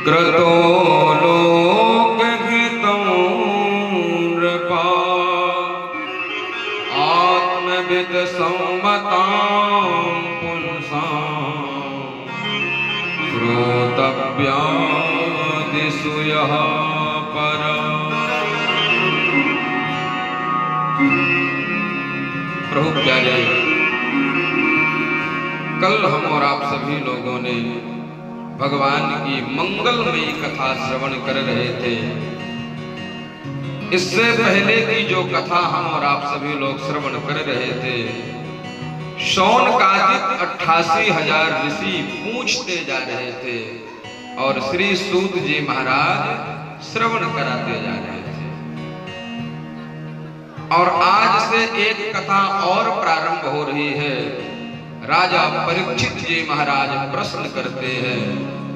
क्रतो लोकहितं नृपा आत्मवित् सम्मतां पुंसां श्रोतव्यादिषु यः परः। प्रभु प्यारे, कल हम और आप सभी लोगों ने भगवान की मंगलमयी कथा श्रवण कर रहे थे। इससे पहले की जो कथा हम और आप सभी लोग श्रवण कर रहे थे, शौनकादिक 88,000 ऋषि पूछते जा रहे थे और श्री सूत जी महाराज श्रवण कराते जा रहे थे। और आज से एक कथा और प्रारंभ हो रही है। राजा परीक्षित जी महाराज प्रश्न करते हैं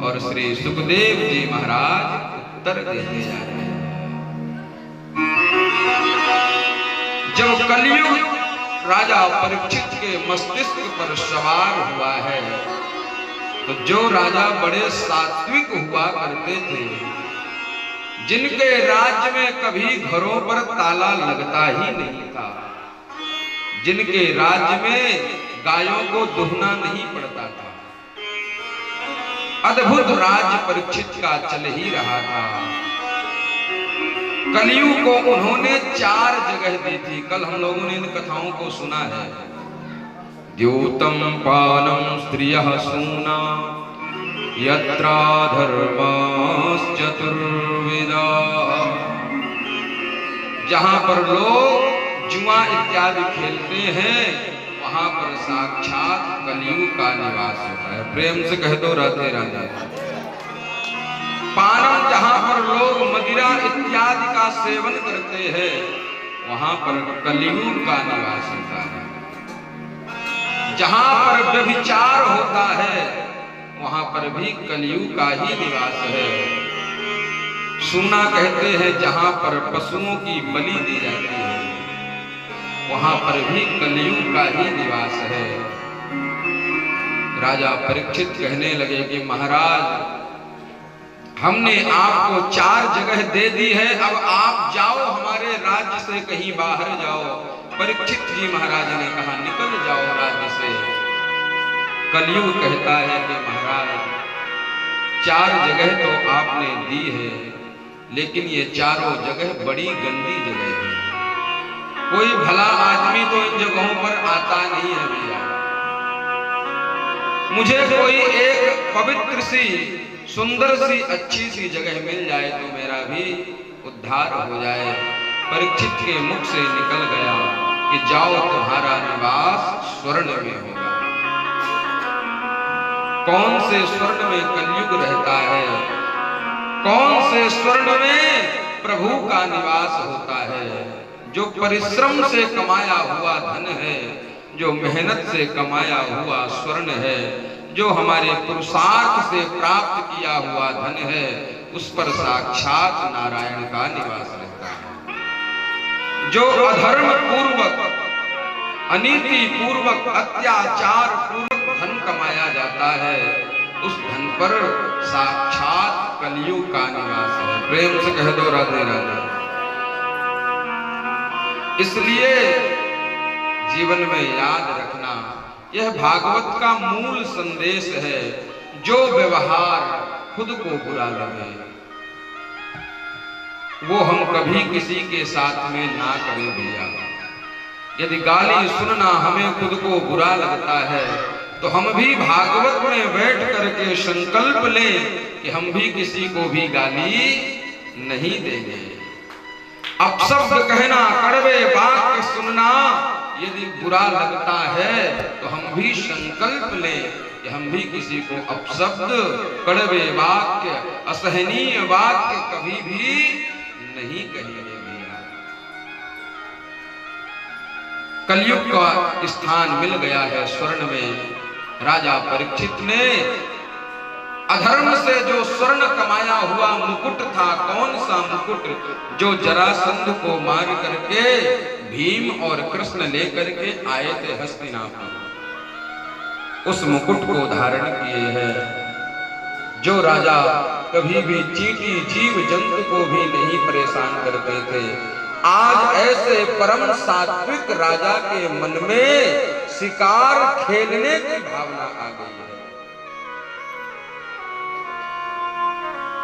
और श्री सुखदेव जी महाराज उत्तर देते जा रहे हैं। जब कलयुग राजा परीक्षित के मस्तिष्क पर सवार हुआ है, तो जो राजा बड़े सात्विक हुआ करते थे, जिनके राज्य में कभी घरों पर ताला लगता ही नहीं था, जिनके राज्य में गायों को दुहना नहीं पड़ता था, अद्भुत राज्य परीक्षित का चल ही रहा था। कलयुग को उन्होंने 4 जगह दी थी। कल हम लोगों ने इन कथाओं को सुना है। द्योतम पानम स्त्रियः सूना यत्रा धर्माश्चतुर्विधा। जहां पर लोग जुआ इत्यादि खेलते हैं, वहां पर साक्षात कलयुग का निवास होता है। प्रेम से कह दो राधे राधे। पानम, जहां पर लोग मदिरा इत्यादि का सेवन करते हैं, वहां पर कलयुग का निवास होता है। जहां पर व्यभिचार होता है, वहां पर भी कलयुग का ही निवास है। सूना कहते हैं जहां पर पशुओं की बलि दी जाती है, वहां पर भी कलयुग का ही निवास है। राजा परीक्षित कहने लगे कि महाराज, हमने आपको 4 जगह दे दी है, अब आप जाओ, हमारे राज्य से कहीं बाहर जाओ। परीक्षित जी महाराज ने कहा, निकल जाओ राज्य से। कलयुग कहता है कि महाराज, 4 जगह तो आपने दी है, लेकिन ये चारों जगह बड़ी गंदी जगह है। कोई भला आदमी तो इन जगहों पर आता नहीं है भैया। मुझे कोई एक पवित्र सी, सुंदर सी, अच्छी सी जगह मिल जाए तो मेरा भी उद्धार हो जाए। परीक्षित के मुख से निकल गया कि जाओ, तुम्हारा निवास स्वर्ण में होगा। कौन से स्वर्ण में कलयुग रहता है? कौन से स्वर्ण में प्रभु का निवास होता है? जो परिश्रम से कमाया हुआ धन है, जो मेहनत से कमाया हुआ स्वर्ण है, जो हमारे पुरुषार्थ से प्राप्त किया हुआ धन है, उस पर साक्षात नारायण का निवास रहता है। जो अधर्म पूर्वक, अनीति पूर्वक, अत्याचार पूर्वक धन कमाया जाता है, उस धन पर साक्षात कलयुग का निवास है। प्रेम से कह दो राधे राधे। इसलिए जीवन में याद रखना, यह भागवत का मूल संदेश है। जो व्यवहार खुद को बुरा लगे, वो हम कभी किसी के साथ में ना करें भैया। यदि गाली सुनना हमें खुद को बुरा लगता है, तो हम भी भागवत में बैठ करके संकल्प लें कि हम भी किसी को भी गाली नहीं देंगे। अपशब्द कहना, कड़वे वाक्य सुनना यदि बुरा लगता है, तो हम भी संकल्प लें कि हम भी किसी को अपशब्द, कड़वे वाक्य, असहनीय वाक्य कभी भी नहीं कहेंगे भैया। कलयुग का स्थान मिल गया है स्वर्ण में। राजा परीक्षित ने अधर्म से जो स्वर्ण कमाया हुआ मुकुट था, कौन सा मुकुट? जो जरासंध को मार करके भीम और कृष्ण लेकर के आए थे हस्तिनापुर, उस मुकुट को धारण किए हैं। जो राजा कभी भी चींटी जीव जंतु को भी नहीं परेशान करते थे, आज ऐसे परम सात्विक राजा के मन में शिकार खेलने की भावना आ गई है।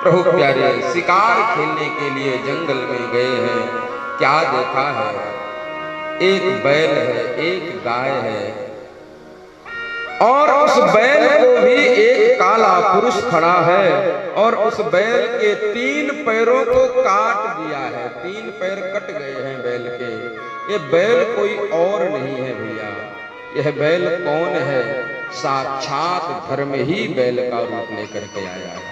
प्रभु प्यारे शिकार खेलने के लिए जंगल में गए हैं। क्या देखा है? एक बैल है, एक गाय है, और उस बैल को भी एक काला पुरुष खड़ा है और उस बैल के 3 पैरों को काट दिया है। 3 पैर कट गए हैं बैल के। ये बैल कोई और नहीं है भैया, यह बैल कौन है? साक्षात धर्म ही बैल का रूप लेकर के आया है।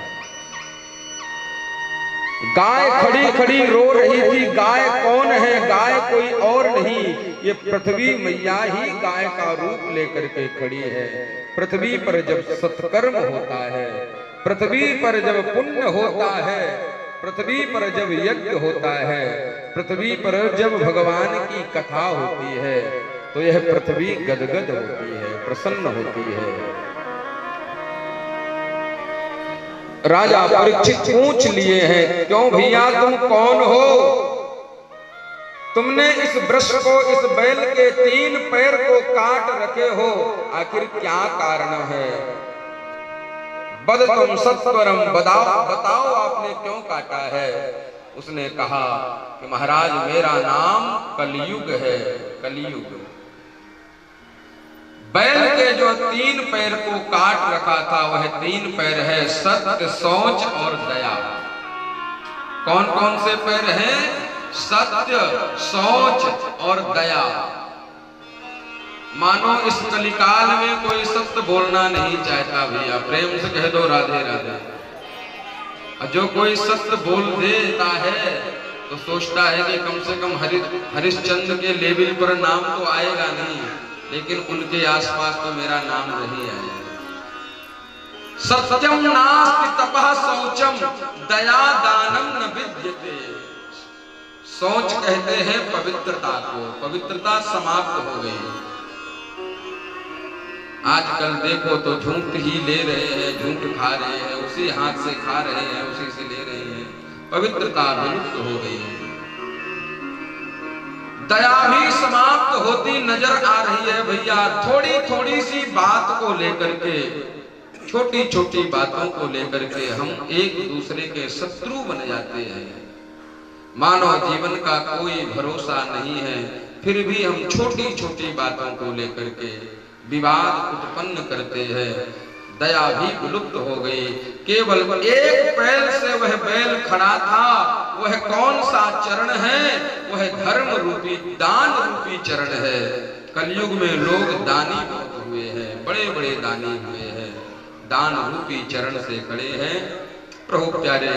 गाय खड़ी खड़ी रो रही थी। गाय कौन है? गाय कोई और नहीं, ये पृथ्वी मैया ही गाय का रूप लेकर के खड़ी है। पृथ्वी पर जब सत्कर्म होता है, पृथ्वी पर जब पुण्य होता है, पृथ्वी पर जब यज्ञ होता है, पृथ्वी पर जब भगवान की कथा होती है, तो यह पृथ्वी गदगद होती है, प्रसन्न होती है। राजा परीक्षित पूछ लिए हैं, क्यों भैया तुम कौन हो? तुमने इस वृक्ष को, इस बैल के 3 पैर को काट रखे हो, आखिर क्या कारण है? बद तुम सत्वरम, बताओ आपने क्यों काटा है? उसने कहा कि महाराज मेरा नाम कलयुग है। कलयुग। बैल के जो 3 पैर को काट रखा था वह 3 पैर है सत्य, सोच और दया। कौन कौन से पैर हैं? सत्य, सोच और दया। मानो इस कलिकाल में कोई सत्य बोलना नहीं चाहता भैया, प्रेम से कह दो राधे राधे। और जो कोई सत्य बोल देता है तो सोचता है कि कम से कम हरिश्चंद्र के लेवल पर नाम तो आएगा नहीं, लेकिन उनके आसपास तो मेरा नाम नहीं आया। सत्यम नास्ति तपः शौचम दया दानम न विद्यते। सोच कहते हैं पवित्रता को, पवित्रता समाप्त हो गई। आजकल देखो तो झूठ ही ले रहे हैं, झूठ खा रहे हैं, उसी हाथ से खा रहे हैं, उसी से ले रहे हैं। पवित्रता विलुप्त हो गई है। दया भी समाप्त होती नजर आ रही है भैया। थोड़ी थोड़ी सी बात को लेकर के, छोटी छोटी बातों को लेकर के हम एक दूसरे के शत्रु बन जाते हैं। मानव जीवन का कोई भरोसा नहीं है, फिर भी हम छोटी छोटी बातों को लेकर के विवाद उत्पन्न करते हैं। दया भी विलुप्त हो गई। केवल एक पैर से वह बैल खड़ा था, वह कौन सा चरण है? वह धर्म रूपी, दान रूपी चरण है। कलयुग में लोग दानी बहुत हुए हैं, बड़े बड़े दानी हुए हैं, दान रूपी चरण से खड़े हैं प्रभु प्यारे।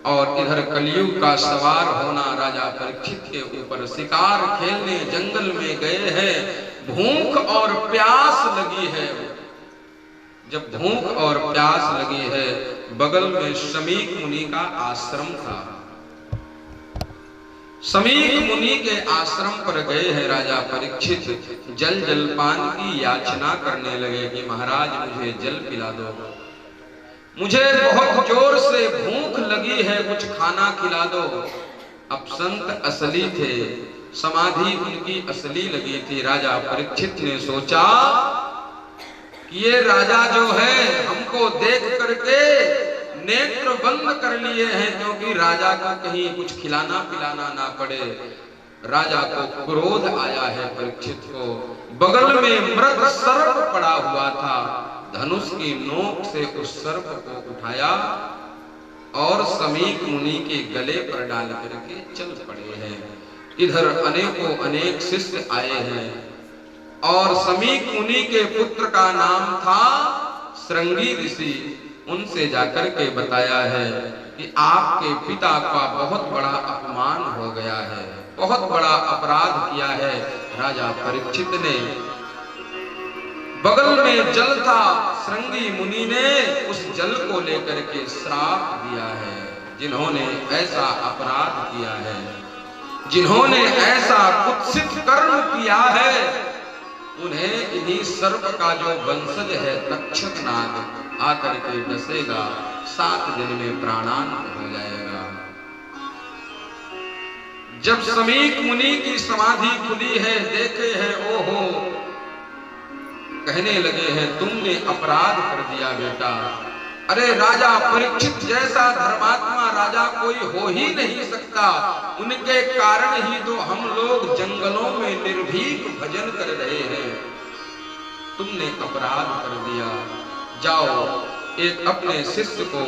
और इधर कलयुग का सवार होना राजा परीक्षित के ऊपर। शिकार खेलने जंगल में गए हैं, भूख और प्यास लगी है। जब भूख और प्यास लगी है, बगल में शमीक मुनि का आश्रम था। शमीक मुनि के आश्रम पर गए हैं राजा परीक्षित। जल जलपान की याचना करने लगे कि महाराज मुझे जल पिला दो, मुझे बहुत जोर से भूख लगी है, कुछ खाना खिला दो। अब संत असली थे, समाधि उनकी असली लगी थी। राजा परीक्षित ने सोचा ये राजा जो है हमको देख करके नेत्र बंद कर लिए हैं, क्योंकि राजा को कहीं कुछ खिलाना पिलाना ना पड़े। राजा को क्रोध आया है परीक्षित को। बगल में मृग सर्प पड़ा हुआ था, धनुष की नोक से उस सर्प को उठाया और शमीक मुनि के गले पर डाल करके चल पड़े हैं। इधर अनेकों अनेक शिष्य आए हैं और शमीक मुनि के पुत्र का नाम था श्रृंगी ऋषि। उनसे जाकर के बताया है कि आपके पिता का बहुत बड़ा अपमान हो गया है, बहुत बड़ा अपराध किया है। राजा परीक्षित ने, बगल में जल था, श्रृंगी मुनि ने उस जल को लेकर के श्राप दिया है। जिन्होंने ऐसा अपराध किया है, जिन्होंने ऐसा कुत्सित कर्म किया है, उन्हें इन्हीं सर्प का जो वंशज है तक्षक नाग, आकर के डसेगा, 7 दिन में प्राणांत हो जाएगा। जब समीक मुनि की समाधि खुली है, देखे हैं, ओहो, कहने लगे हैं तुमने अपराध कर दिया बेटा। अरे राजा परीक्षित जैसा धर्मात्मा राजा कोई हो ही नहीं सकता, उनके कारण ही तो हम लोग जंगलों में निर्भीक भजन कर रहे हैं। तुमने अपराध कर दिया, जाओ एक अपने शिष्य को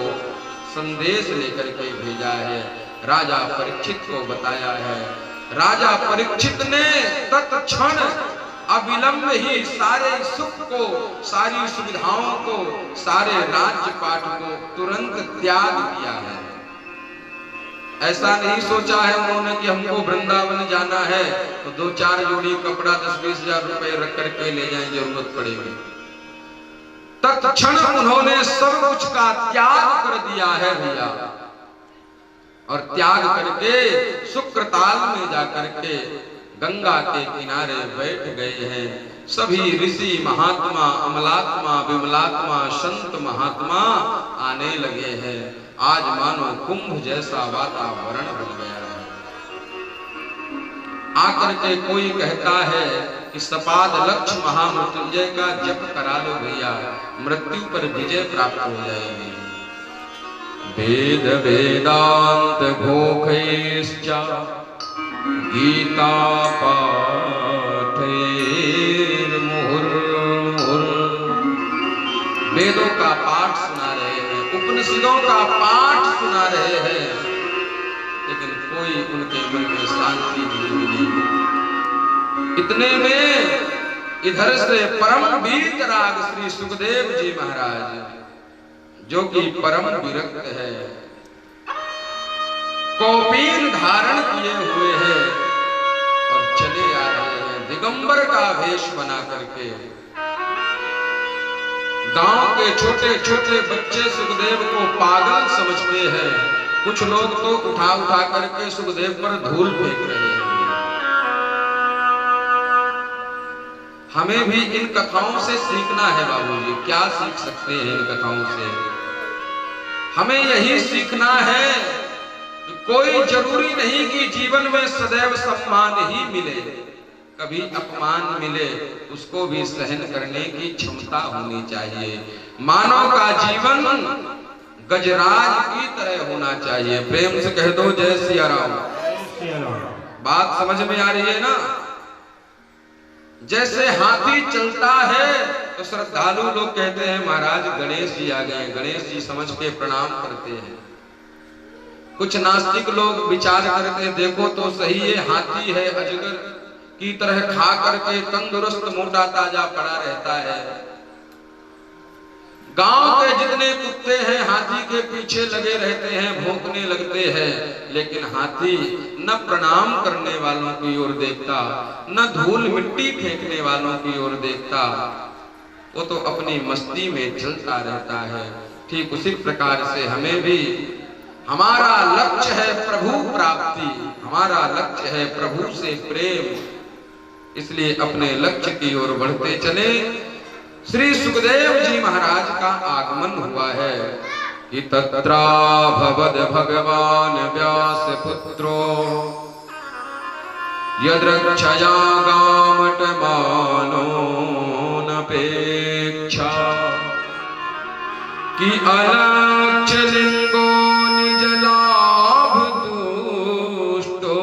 संदेश लेकर के भेजा है, राजा परीक्षित को बताया है। राजा परीक्षित ने तत्क्षण अविलंब ही सारे सुख को, सारी सुविधाओं को, सारे राज्यपाट को तुरंत त्याग दिया है। ऐसा नहीं सोचा है उन्होंने कि हमको वृंदावन जाना है तो 2-4 जोड़ी कपड़ा 10-20 हजार रुपए रख करके ले जाएं, जरूरत पड़ेगी। तत्क्षण उन्होंने सब कुछ का त्याग कर दिया है भैया, और त्याग करके शुक्रताल में जाकर के गंगा के किनारे बैठ गए हैं। सभी ऋषि महात्मा, अमलात्मा, विमलात्मा, संत महात्मा आने लगे हैं। आज मानो कुंभ जैसा वातावरण बन गया है। आकर के कोई कहता है कि सपाद लक्ष्य महामृत्युंजय का जप करा लो भैया, मृत्यु पर विजय प्राप्त हो जाएगी। वेद वेदांत घोखैश्च गीता पाठैर्मुहुर्मुहुर्, वेदों का पाठ सुना रहे हैं, उपनिषदों का पाठ सुना रहे हैं, लेकिन कोई उनके मन में शांति नहीं मिली। इतने में इधर से परम वीतराग श्री सुखदेव जी महाराज, जो कि परम विरक्त है, कौपीन धारण किए हुए हैं और चले आ रहे हैं दिगंबर का वेश बना करके। गांव के छोटे छोटे बच्चे सुखदेव को पागल समझते हैं, कुछ लोग तो उठा उठा करके सुखदेव पर धूल फेंक रहे हैं। हमें भी इन कथाओं से सीखना है बाबूजी। क्या सीख सकते हैं इन कथाओं से? हमें यही सीखना है कि कोई जरूरी नहीं कि जीवन में सदैव सम्मान ही मिले, कभी अपमान मिले, उसको भी सहन करने की क्षमता होनी चाहिए। मानव का जीवन गजराज की तरह होना चाहिए। प्रेम से कह दो जय सिया राम। बात समझ में आ रही है ना? जैसे हाथी चलता है तो श्रद्धालु लोग कहते हैं महाराज गणेश जी आ गए, गणेश जी समझ के प्रणाम करते हैं। कुछ नास्तिक लोग विचार करते हैं देखो तो सही है, हाथी है अजगर की तरह खा करके तंदुरुस्त मोटा ताजा पड़ा रहता है। गांव के जितने कुत्ते हैं हाथी के पीछे लगे रहते हैं, भौंकने लगते हैं, लेकिन हाथी न प्रणाम करने वालों की ओर देखता, न धूल मिट्टी फेंकने वालों की ओर देखता, वो तो अपनी मस्ती में चलता रहता है। ठीक उसी प्रकार से हमें भी हमारा लक्ष्य है प्रभु प्राप्ति, हमारा लक्ष्य है प्रभु से प्रेम, इसलिए अपने लक्ष्य की ओर बढ़ते चले। श्री सुखदेव जी महाराज का आगमन हुआ है कि तत्रा भवद भगवान व्यास पुत्रो यद्रक्षया गामट मानो नपेक्षा कि अलक्ष्य लिंगो निज लाभ तुष्टो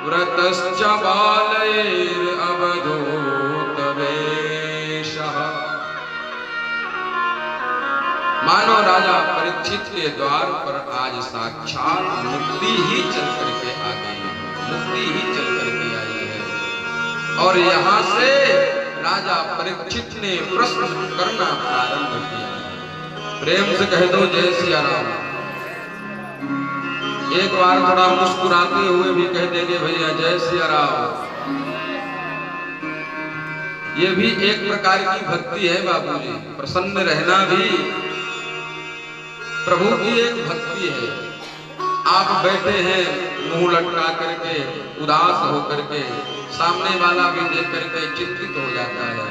व्रतश्च बालैर अवधूत वेशः। मानो राजा परीक्षित के द्वार पर आज साक्षात मुक्ति ही चल करके आ गई है, मुक्ति ही चल करके आई है। और यहाँ से राजा परीक्षित ने प्रश्न करना प्रारंभ किया। प्रेम से कह दो जय सिया राम। एक बार थोड़ा मुस्कुराते हुए भी कह देंगे भैया जय सिया राम। ये भी एक प्रकार की भक्ति है बाबूजी। प्रसन्न रहना भी प्रभु की एक भक्ति है। आप बैठे हैं मुंह लटका करके, उदास होकर के, सामने वाला भी देख करके चिंतित हो जाता है।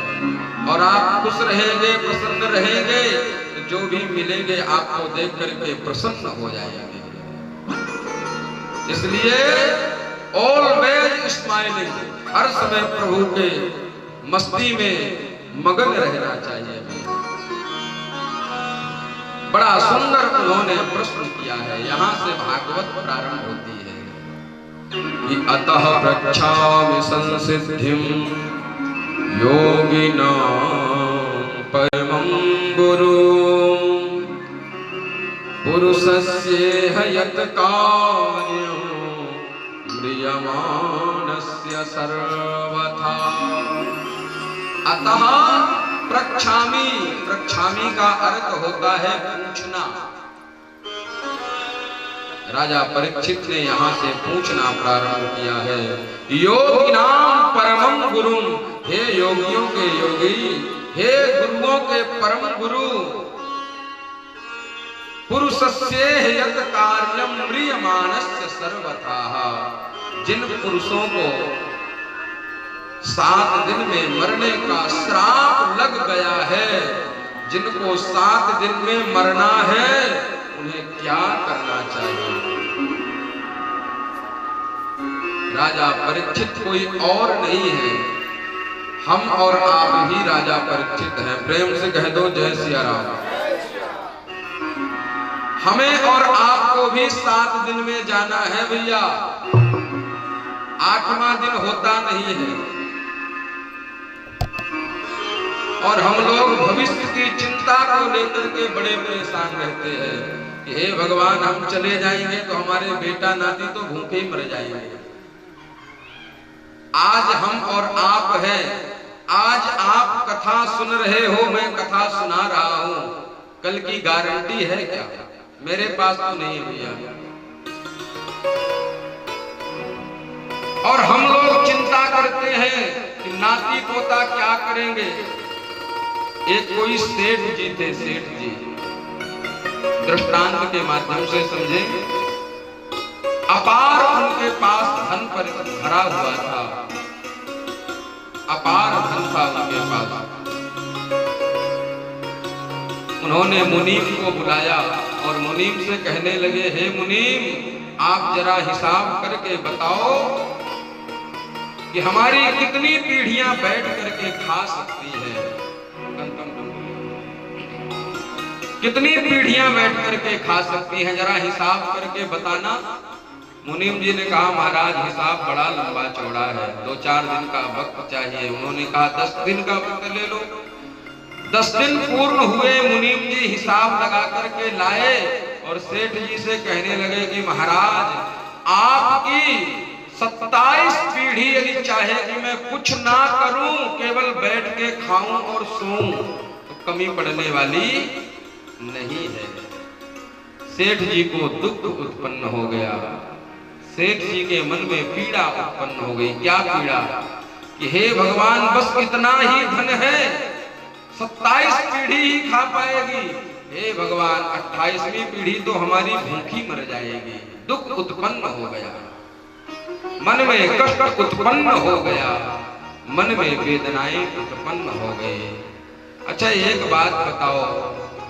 और आप खुश रहेंगे, प्रसन्न रहेंगे, तो जो भी मिलेंगे आपको देख करके प्रसन्न हो जाएंगे। इसलिए ऑलवेज स्माइलिंग, हर समय प्रभु के मस्ती में मगन रहना चाहिए। बड़ा सुंदर उन्होंने प्रश्न किया है। यहाँ से भागवत प्रारंभ होती है कि अतः प्रच्छामि संसिद्धिं योगिनां परमं गुरुं पुरुषस्येह यत् कार्यं म्रियमाणस्य सर्वथा। अतः प्रच्छामि, प्रच्छामि का अर्थ होता है पूछना। राजा परीक्षित ने यहाँ से पूछना प्रारंभ किया है। योगिनां परमं गुरुं, हे योगियों के योगी, हे गुरुओं के परम गुरु, पुरुषस्येह यत् कार्यं म्रियमाणस्य सर्वथा, जिन पुरुषों को 7 दिन में मरने का श्राप लग गया है, जिनको 7 दिन में मरना है, उन्हें क्या करना चाहिए? राजा परीक्षित कोई और नहीं है, हम और आप ही राजा परीक्षित हैं। प्रेम से कह दो जय सिया राम। हमें और आपको भी 7 दिन में जाना है भैया, 8वां दिन होता नहीं है। और हम लोग भविष्य की चिंता को लेकर के बड़े परेशान रहते हैं कि हे भगवान, हम चले जाएंगे तो हमारे बेटा नाती तो भूखे ही मर जाएंगे। आज हम और आप हैं, आज आप कथा सुन रहे हो, मैं कथा सुना रहा हूं, कल की गारंटी है क्या? मेरे पास तो नहीं है भैया। और हम लोग चिंता करते हैं कि नाती पोता क्या करेंगे। एक कोई सेठ जी थे, सेठ जी, दृष्टांत के माध्यम से समझे। अपार उनके पास धन पर भरा हुआ था, अपार धन था उनके पास। उन्होंने मुनीम को बुलाया और मुनीम से कहने लगे, हे मुनीम, आप जरा हिसाब करके बताओ कि हमारी कितनी पीढ़ियां बैठ करके खा सकती है, कितनी पीढ़ियां बैठ करके खा सकती हैं, जरा हिसाब करके बताना। मुनीम जी ने कहा, महाराज हिसाब बड़ा लंबा चौड़ा है, 2-4 दिन का वक्त चाहिए। उन्होंने कहा 10 दिन का वक्त ले लो। 10 दिन पूर्ण हुए, मुनीम जी हिसाब लगा करके लाए और सेठ जी से कहने लगे कि महाराज, आपकी 27 पीढ़ी यदि चाहे कि मैं कुछ ना करूं, केवल बैठ के खाऊं और सोऊं, तो कमी पड़ने वाली नहीं है। सेठ जी को दुख उत्पन्न हो गया, सेठ जी के मन में पीड़ा उत्पन्न हो गई। क्या पीड़ा? कि हे भगवान, बस इतना ही धन है, 27 पीढ़ी ही खा पाएगी। हे भगवान, 28वीं पीढ़ी तो हमारी भूखी मर जाएगी। दुख उत्पन्न हो गया, मन में कष्ट उत्पन्न हो गया, मन में वेदनाएं उत्पन्न हो गई। अच्छा एक बात बताओ,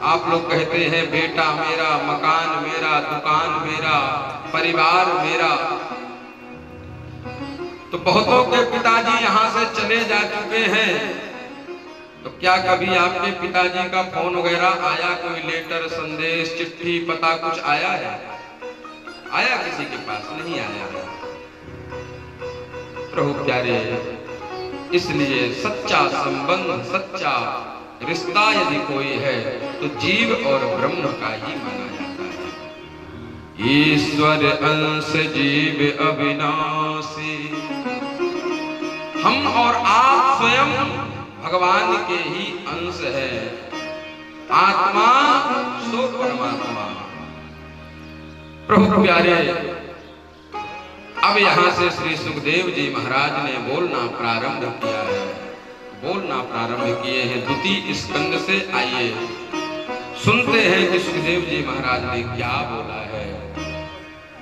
आप लोग कहते हैं बेटा मेरा, मकान मेरा, दुकान मेरा, परिवार मेरा, तो बहुतों के पिताजी यहाँ से चले जा चुके हैं। तो क्या कभी आपके पिताजी का फोन वगैरह आया, कोई लेटर, संदेश, चिट्ठी, पता कुछ आया है? आया? किसी के पास नहीं आया। प्रभु प्यारे, इसलिए सच्चा संबंध, सच्चा रिश्ता यदि कोई है तो जीव और ब्रह्म का ही माना जाता है। ईश्वर अंश जीव अविनाशी, हम और आप स्वयं भगवान के ही अंश है। आत्मा सो परमात्मा। प्रभु प्यारे, अब यहां से श्री सुखदेव जी महाराज ने बोलना प्रारंभ किया है, बोलना प्रारंभ किए हैं। द्वितीय स्कंद से आइए सुनते हैं कि सुखदेव जी महाराज ने क्या बोला है।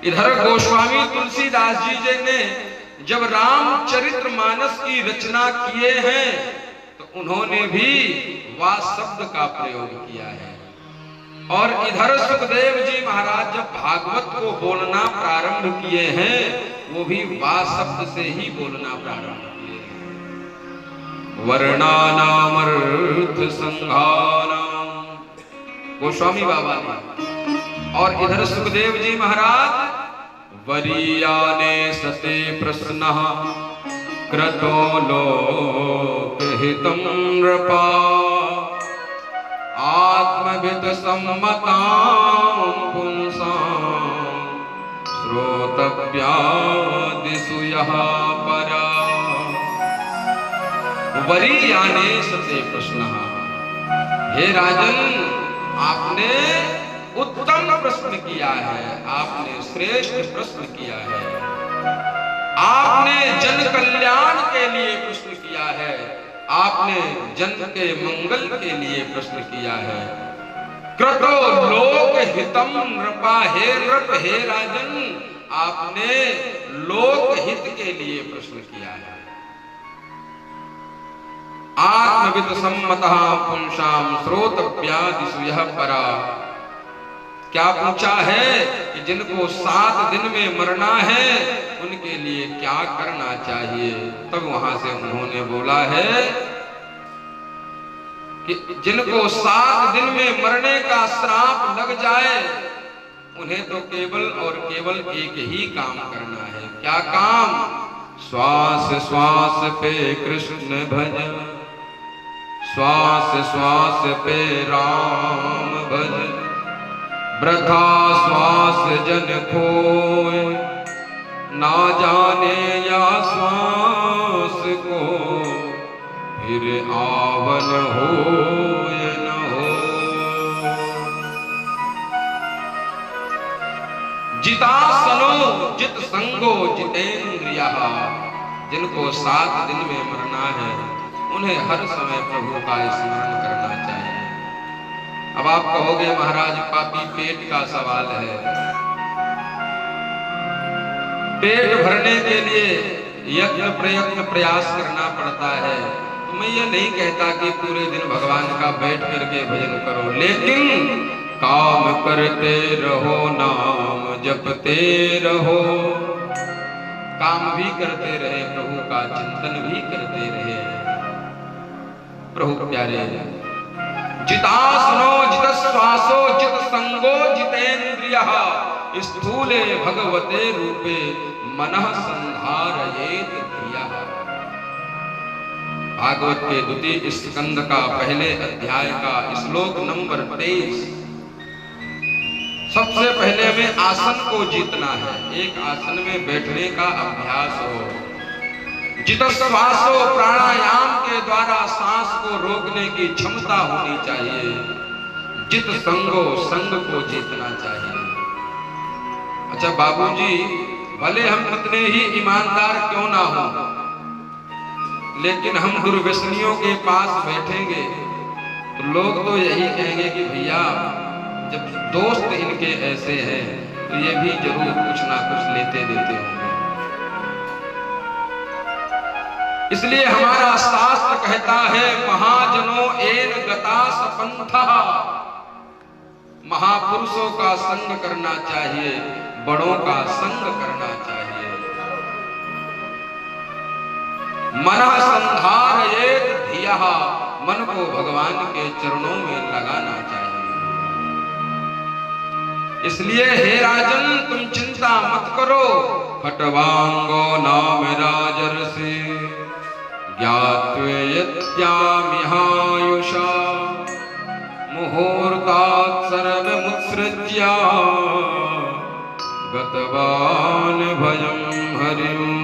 इधर गोस्वामी तुलसीदास जी ने जब रामचरितमानस की रचना किए हैं तो उन्होंने भी वा शब्द का प्रयोग किया है। और इधर सुखदेव जी महाराज जब भागवत को बोलना प्रारंभ किए हैं, वो भी वा शब्द से ही बोलना प्रारंभ किए हैं। वर्णानामर्थ संघानाम, गोस्वामी बाबा ने। और इधर सुखदेव जी महाराज वरीयाने सते प्रश्नः क्रतो लोकहितं नृपा आत्मविद सम्मतां पुंसां श्रोतव्यादिषु यः परा। वरीयाने सते प्रश्नः, हे राजन आपने उत्तम प्रश्न किया है, आपने श्रेष्ठ प्रश्न किया है, आपने जन कल्याण के लिए प्रश्न किया है, आपने जन के मंगल के लिए प्रश्न किया है। क्रतो लोक हितम नृपा, हे नृप हे राजन आपने लोक हित के लिए प्रश्न किया है। आत्मविद सम्मतः पुंसाम श्रोतव्यादिषु यः परा। क्या पूछा है कि जिनको 7 दिन में मरना है उनके लिए क्या करना चाहिए। तब वहां से उन्होंने बोला है कि जिनको 7 दिन में मरने का श्राप लग जाए उन्हें तो केवल और केवल एक ही काम करना है। क्या काम? श्वास श्वास पे कृष्ण भज, श्वास श्वास पे राम भज, वृथा श्वास जन खोए, ना जाने या श्वास को फिर आवन हो न हो। जितासनो जित संगो जितेंद्रियः, जिनको 7 दिन में मरना है उन्हें हर समय प्रभु का स्मरण करना चाहिए। अब आप कहोगे महाराज पापी पेट का सवाल है, पेट भरने के लिए यज्ञ प्रयत्न प्रयास करना पड़ता है। तो मैं ये नहीं कहता कि पूरे दिन भगवान का बैठ करके भजन करो, लेकिन काम करते रहो, नाम जपते रहो, काम भी करते रहे, प्रभु का चिंतन भी करते रहे। प्रभु प्यारे, जितासनो जित श्वासो जित संगो जितेंद्रियः, स्थूले भगवते रूपे मनः संधारयेत धियः। भागवत के 2 स्कंद का पहले अध्याय का श्लोक नंबर 23। सबसे पहले हमें आसन को जीतना है, एक आसन में बैठने का अभ्यास हो। जित श्वासो, प्राणायाम के द्वारा सांस को रोकने की क्षमता होनी चाहिए। जित संगो, संग को जीतना चाहिए। अच्छा बाबूजी, भले हम कितने ही ईमानदार क्यों ना हो, लेकिन हम दुर्व्यसनियों के पास बैठेंगे तो लोग तो यही कहेंगे कि भैया जब दोस्त इनके ऐसे हैं तो ये भी जरूर कुछ ना कुछ लेते देते होंगे। इसलिए हमारा शास्त्र कहता है महाजनों एन गता सपंथः, महापुरुषों का संग करना चाहिए, बड़ों का संग करना चाहिए। मनः संधारयेत धियः, मन को भगवान के चरणों में लगाना चाहिए। इसलिए हे राजन तुम चिंता मत करो। खट्वांगो नाम राजर्षि ज्ञात्वेयत्यामिहायुषा मुहूर्तात् सर्वमुत्सृज्य गतवान् भयं हरिम्।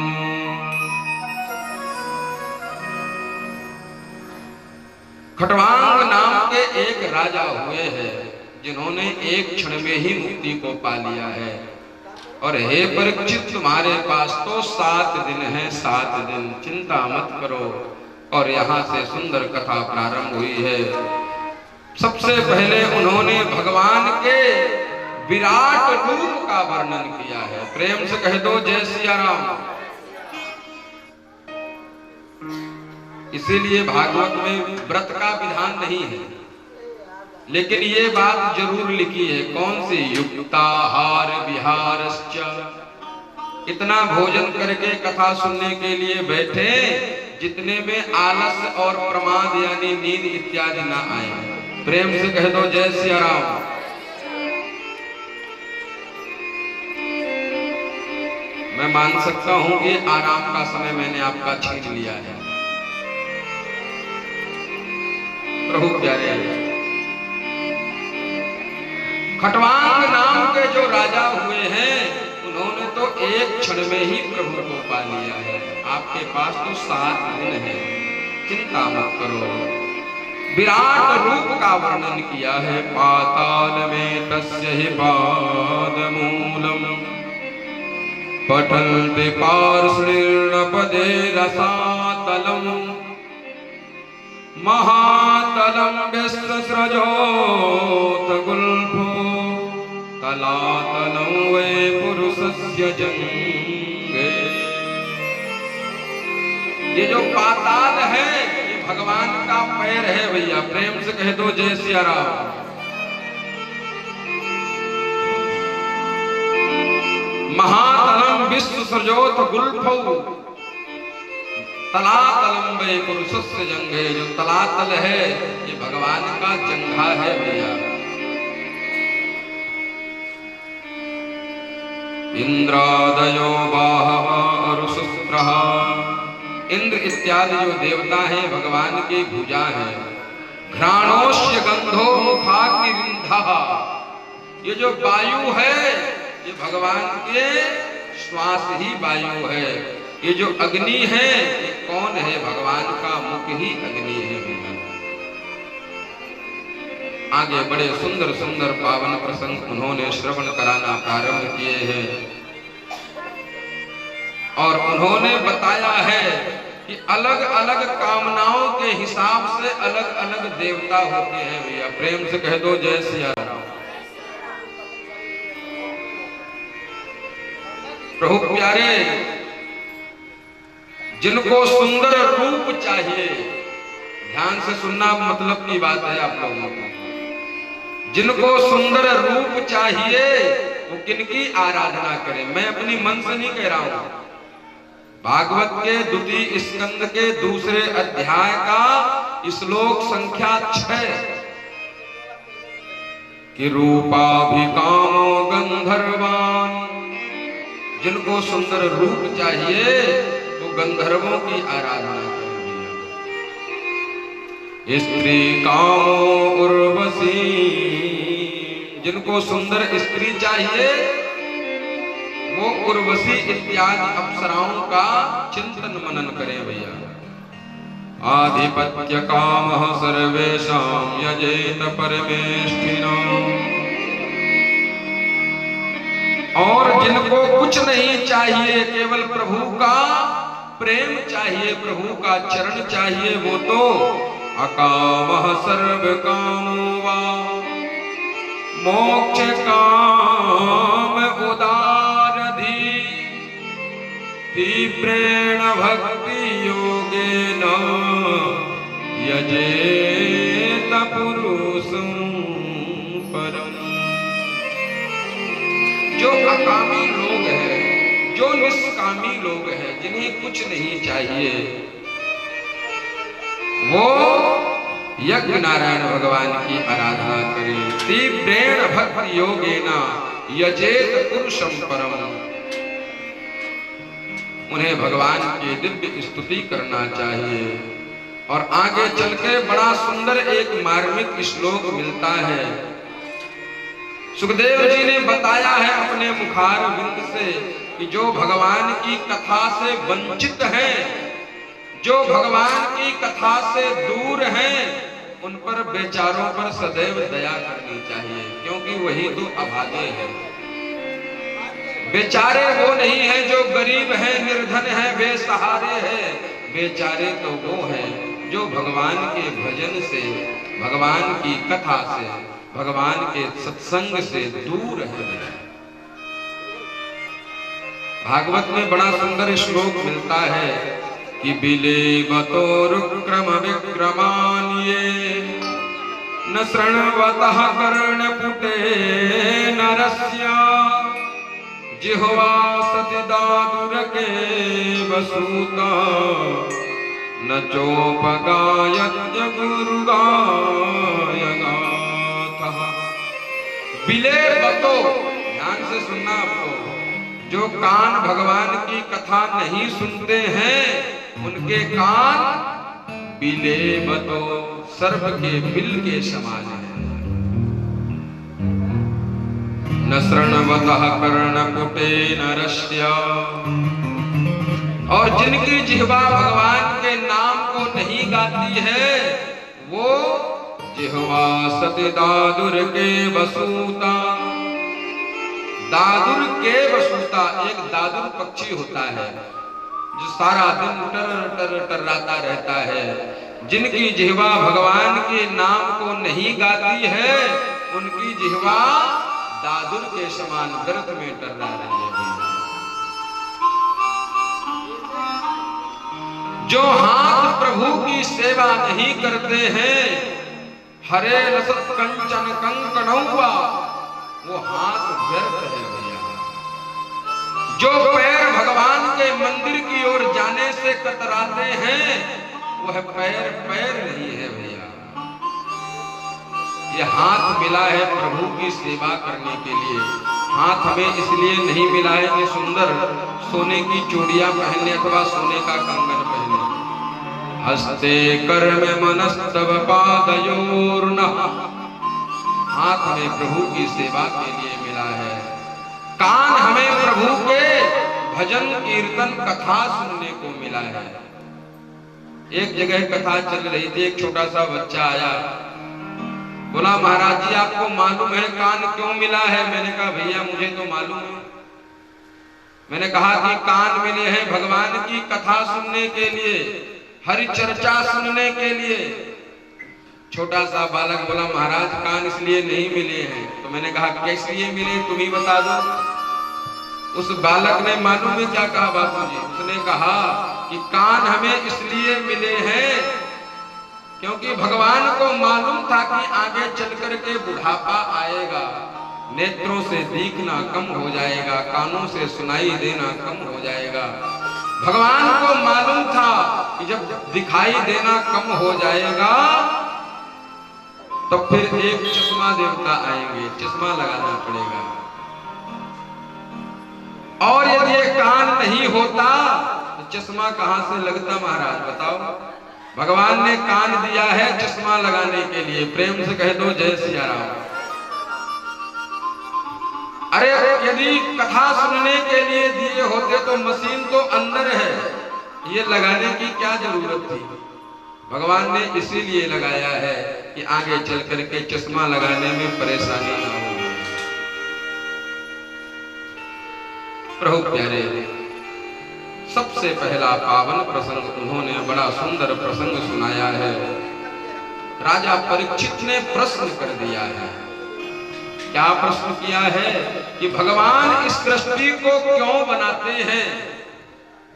खट्वांग नाम के एक राजा हुए हैं जिन्होंने एक क्षण में ही मुक्ति को पा लिया है। और हे परीक्षित तुम्हारे पास तो 7 दिन है, 7 दिन चिंता मत करो। और यहाँ से सुंदर कथा प्रारंभ हुई है। सबसे पहले उन्होंने भगवान के विराट रूप का वर्णन किया है। प्रेम से कह दो जय सिया राम। इसीलिए भागवत में व्रत का विधान नहीं है, लेकिन ये बात जरूर लिखी है। कौन सी? युक्ताहार विहारश्च। इतना भोजन करके कथा सुनने के लिए बैठे जितने में आलस और प्रमाद यानी नींद इत्यादि ना आए। प्रेम से कह दो जय सिया राम। मैं मान सकता हूं कि आराम का समय मैंने आपका छीन लिया है। प्रभु प्यारे, खटवांग नाम के जो राजा हुए हैं उन्होंने तो एक क्षण में ही प्रभु को पा लिया है। आपके पास तो 7 दिन है, चिंता मत करो। विराट रूप का वर्णन किया है। पाताल में तस्य हि पादमूलम पठन्ति पार्श्वपदे रसातलम महातलम विश्वसृजोत गुल्फो तलातलं वै पुरुषस्य जंगे। ये जो पाताल है ये भगवान का पैर है भैया। प्रेम से कह दो जय सिया राम। महातलम विश्वसृजोत गुल्फो तलातलम वै पुरुषस्य जंगे। जो तलातल है ये भगवान का जंघा है भैया। इंद्रादयो बाहवा अरुषस्त्रः। इंद्र इत्यादि जो देवता हैं भगवान की भुजा है। घ्राणोश्य गंधो मुखाग्निरिंधः। ये जो वायु है ये भगवान के श्वास ही वायु है। ये जो अग्नि है ये कौन है? भगवान का मुख ही अग्नि है भैया। आगे बड़े सुंदर सुंदर पावन प्रसंग उन्होंने श्रवण कराना प्रारंभ किए हैं और उन्होंने बताया है कि अलग अलग कामनाओं के हिसाब से अलग अलग देवता होते हैं भैया। प्रेम से कह दो जय सिया राम। प्रभु प्यारे, जिनको सुंदर रूप चाहिए, ध्यान से सुनना, मतलब की बात है आप लोगों को। जिनको सुंदर रूप चाहिए वो किनकी आराधना करें? मैं अपनी मन से नहीं कह रहा हूं। भागवत के 2 स्कंद के 2 अध्याय का श्लोक संख्या 6 कि रूपाभिकामो गंधर्वान। जिनको सुंदर रूप चाहिए तो गंधर्वों की आराधना करें। स्त्री कामो उर्वशी। जिनको सुंदर स्त्री चाहिए वो उर्वशी इत्यादि अप्सराओं का चिंतन मनन करें भैया। आधिपत्य कामः सर्वेषां यजेत परमेष्ठिनम्। और जिनको कुछ नहीं चाहिए, केवल प्रभु का प्रेम चाहिए, प्रभु का चरण चाहिए, वो तो अकामः सर्व कामो वा मोक्ष काम उदारधि तीव्रेण भक्ति योगेन यजेत पुरुषं परम्। जो अकामी लोग हैं, जो निष्कामी लोग हैं, जिन्हें कुछ नहीं चाहिए, वो यज्ञ नारायण भगवान की आराधना करें। तीव्रेण भक्ति योगेन यजेत पुरुषं परम। उन्हें भगवान की दिव्य स्तुति करना चाहिए। और आगे चल के बड़ा सुंदर एक मार्मिक श्लोक मिलता है। सुखदेव जी ने बताया है अपने मुखार बिंद से कि जो भगवान की कथा से वंचित हैं, जो भगवान की कथा से दूर हैं, उन पर बेचारों पर सदैव दया करनी चाहिए, क्योंकि वही तो अभागे हैं। बेचारे वो नहीं हैं जो गरीब हैं, निर्धन हैं, बेसहारे हैं। बेचारे तो वो हैं जो भगवान के भजन से, भगवान की कथा से, भगवान के सत्संग से दूर है। भागवत में बड़ा सुंदर श्लोक मिलता है कि बिले बतोरुक्रम विक्रमान्ये न शृण्वतः कर्णपुटे नरस्य जिह्वा सति दादुरके वसूता न चोपगायत्य गुरुगायगाथः। बिले बतो, ध्यान से सुनना आपको, जो कान भगवान की कथा नहीं सुनते हैं उनके कान बिले बतो, सर्प के बिल के समान है। न शृण्वतः कर्णपुटे नरस्य, और जिनकी जिह्वा भगवान के नाम को नहीं गाती है वो जिह्वा सति दादुर के वसूता। दादुर के वसूता, एक दादुर पक्षी होता है जो सारा दिन टर टर टर्राता रहता है। जिनकी जिह्वा भगवान के नाम को नहीं गाती है उनकी जिह्वा दादुर के समान व्यर्थ में टर्रा रही है। जो हाथ प्रभु की सेवा नहीं करते हैं, हरे लसत कंचन कंकणौवा, वो हाथ व्यर्थ है भैया। जो पैर भगवान के मंदिर की ओर जाने से कतराते हैं वह पैर पैर नहीं है भैया। ये हाथ मिला है प्रभु की सेवा करने के लिए। हाथ हमें इसलिए नहीं मिला है कि सुंदर सोने की चूड़ियां पहनने अथवा सोने का कंगन पहने। हस्ते कर्म मनस्तव पादयोर्नः, हाथ हमें प्रभु की सेवा के लिए मिला है। कान हमें प्रभु के भजन कीर्तन कथा सुनने को मिला है। एक जगह कथा चल रही थी, एक छोटा सा बच्चा आया, बोला महाराज जी आपको मालूम है कान क्यों मिला है? मैंने कहा भैया मुझे तो मालूम है। मैंने कहा कि कान मिले हैं भगवान की कथा सुनने के लिए, हरि चर्चा सुनने के लिए। छोटा सा बालक बोला महाराज कान इसलिए नहीं मिले हैं। तो मैंने कहा किस लिए मिले तुम ही बता दो। उस बालक ने मालूम है क्या कहा बापूजी? उसने कहा कि कान हमें इसलिए मिले हैं क्योंकि भगवान को मालूम था कि आगे चल करके बुढ़ापा आएगा, नेत्रों से देखना कम हो जाएगा, कानों से सुनाई देना कम हो जाएगा। भगवान को मालूम था कि जब दिखाई देना कम हो जाएगा तो फिर एक चश्मा देवता आएंगे, चश्मा लगाना पड़ेगा। और यदि ये कान नहीं होता तो चश्मा कहां से लगता महाराज बताओ? भगवान ने कान दिया है चश्मा लगाने के लिए। प्रेम से कह दो जय सिया राम। अरे यदि कथा सुनने के लिए दिए होते तो मशीन तो अंदर है, ये लगाने की क्या जरूरत थी? भगवान ने इसीलिए लगाया है कि आगे चल करके चश्मा लगाने में परेशानी ना हो। प्रभु प्यारे, सबसे पहला पावन प्रसंग उन्होंने बड़ा सुंदर प्रसंग सुनाया है। राजा परीक्षित ने प्रश्न कर दिया है। क्या प्रश्न किया है कि भगवान इस सृष्टि को क्यों बनाते हैं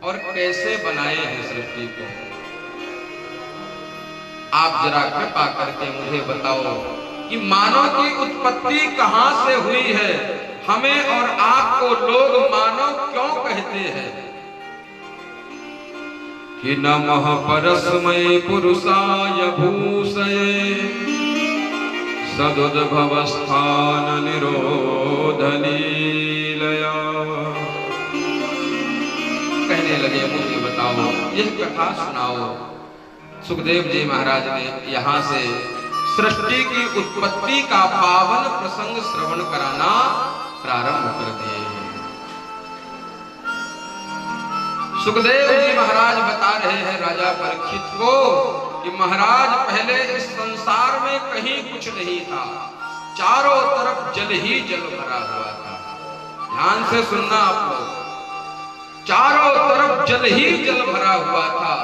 और कैसे बनाए हैं सृष्टि को? आप जरा कृपा करके मुझे बताओ कि मानव की उत्पत्ति कहां से हुई है? हमें और आपको लोग मानव क्यों कहते हैं? कि नमः परस्मै पुरुषाय भूषये सदुद्भवस्थान निरोधलीलया। कहने लगे मुझे बताओ, यह कथा सुनाओ। सुखदेव जी महाराज ने यहाँ से सृष्टि की उत्पत्ति का पावन प्रसंग श्रवण कराना प्रारंभ कर दिए। सुखदेव जी महाराज बता रहे हैं राजा परीक्षित को कि महाराज पहले इस संसार में कहीं कुछ नहीं था, चारों तरफ जल ही जल भरा हुआ था। ध्यान से सुनना आप लोग, चारों तरफ जल ही जल भरा हुआ था।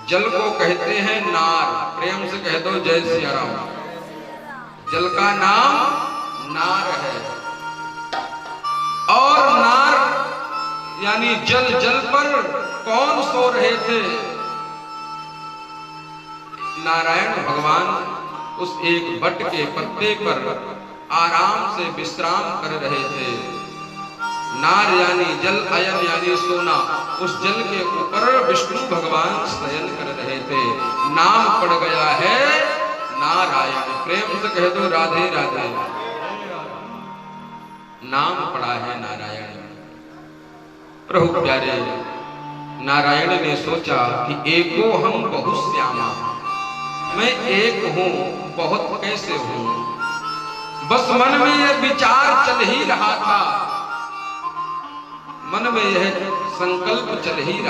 जल को कहते हैं नार। प्रेम से कह दो जय सिया राम। जल का नाम नार है। और नार यानी जल जल पर कौन सो रहे थे? नारायण भगवान उस एक बट के पत्ते पर आराम से विश्राम कर रहे थे। नार यानी जल, अयन यानी सोना, उस जल के ऊपर विष्णु भगवान शयन कर रहे थे। नाम पड़ गया है नारायण। प्रेम से कह दो राधे राधे। नाम पड़ा है नारायण। प्रभु प्यारे, नारायण ने सोचा कि एको हम बहुत श्यामा, मैं एक हूं बहुत कैसे हूं। बस मन में यह विचार चल ही रहा था, मन में यह संकल्प चल ही रहा